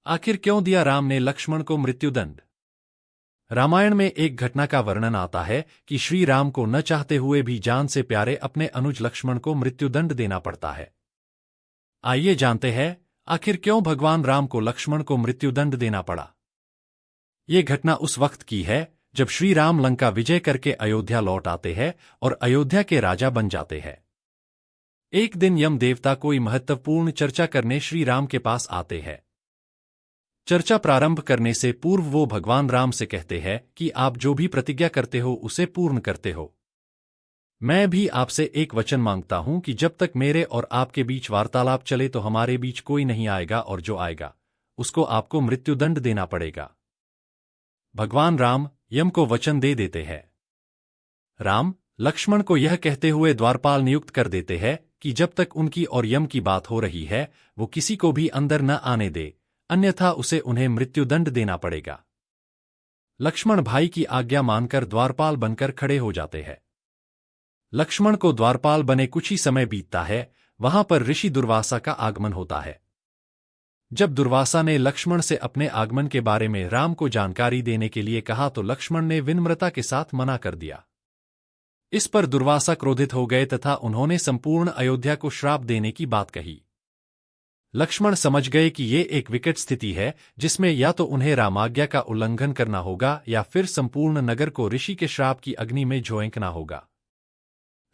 आखिर क्यों दिया राम ने लक्ष्मण को मृत्युदंड? रामायण में एक घटना का वर्णन आता है कि श्री राम को न चाहते हुए भी जान से प्यारे अपने अनुज लक्ष्मण को मृत्युदंड देना पड़ता है। आइए जानते हैं आखिर क्यों भगवान राम को लक्ष्मण को मृत्युदंड देना पड़ा। ये घटना उस वक्त की है जब श्री राम लंका विजय करके अयोध्या लौट आते हैं और अयोध्या के राजा बन जाते हैं। एक दिन यम देवता कोई महत्वपूर्ण चर्चा करने श्री राम के पास आते हैं। चर्चा प्रारंभ करने से पूर्व वो भगवान राम से कहते हैं कि आप जो भी प्रतिज्ञा करते हो उसे पूर्ण करते हो। मैं भी आपसे एक वचन मांगता हूं कि जब तक मेरे और आपके बीच वार्तालाप चले तो हमारे बीच कोई नहीं आएगा, और जो आएगा उसको आपको मृत्युदंड देना पड़ेगा। भगवान राम यम को वचन दे देते हैं। राम लक्ष्मण को यह कहते हुए द्वारपाल नियुक्त कर देते हैं कि जब तक उनकी और यम की बात हो रही है वो किसी को भी अंदर न आने दे, अन्यथा उसे उन्हें मृत्युदंड देना पड़ेगा। लक्ष्मण भाई की आज्ञा मानकर द्वारपाल बनकर खड़े हो जाते हैं। लक्ष्मण को द्वारपाल बने कुछ ही समय बीतता है, वहां पर ऋषि दुर्वासा का आगमन होता है। जब दुर्वासा ने लक्ष्मण से अपने आगमन के बारे में राम को जानकारी देने के लिए कहा तो लक्ष्मण ने विनम्रता के साथ मना कर दिया। इस पर दुर्वासा क्रोधित हो गए तथा उन्होंने संपूर्ण अयोध्या को श्राप देने की बात कही। लक्ष्मण समझ गए कि ये एक विकट स्थिति है जिसमें या तो उन्हें रामाज्ञा का उल्लंघन करना होगा या फिर संपूर्ण नगर को ऋषि के श्राप की अग्नि में झोंकना होगा।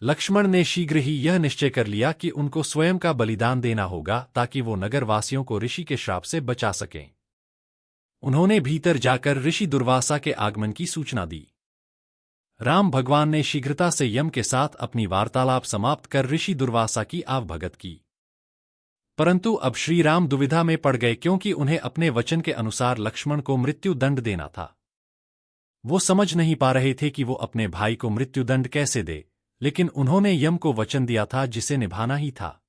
लक्ष्मण ने शीघ्र ही यह निश्चय कर लिया कि उनको स्वयं का बलिदान देना होगा ताकि वो नगरवासियों को ऋषि के श्राप से बचा सकें। उन्होंने भीतर जाकर ऋषि दुर्वासा के आगमन की सूचना दी। राम भगवान ने शीघ्रता से यम के साथ अपनी वार्तालाप समाप्त कर ऋषि दुर्वासा की आवभगत की। परंतु अब श्री राम दुविधा में पड़ गए क्योंकि उन्हें अपने वचन के अनुसार लक्ष्मण को मृत्युदंड देना था। वो समझ नहीं पा रहे थे कि वो अपने भाई को मृत्युदंड कैसे दे, लेकिन उन्होंने यम को वचन दिया था जिसे निभाना ही था।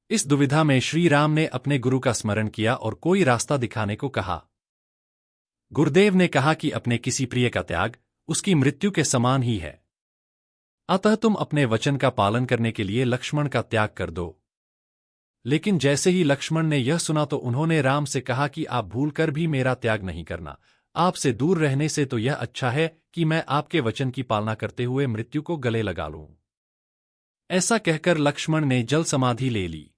इस दुविधा में श्री राम ने अपने गुरु का स्मरण किया और कोई रास्ता दिखाने को कहा। गुरुदेव ने कहा कि अपने किसी प्रिय का त्याग उसकी मृत्यु के समान ही है, अतः तुम अपने वचन का पालन करने के लिए लक्ष्मण का त्याग कर दो। लेकिन जैसे ही लक्ष्मण ने यह सुना तो उन्होंने राम से कहा कि आप भूलकर भी मेरा त्याग नहीं करना, आपसे दूर रहने से तो यह अच्छा है कि मैं आपके वचन की पालना करते हुए मृत्यु को गले लगा लूं। ऐसा कहकर लक्ष्मण ने जल समाधि ले ली।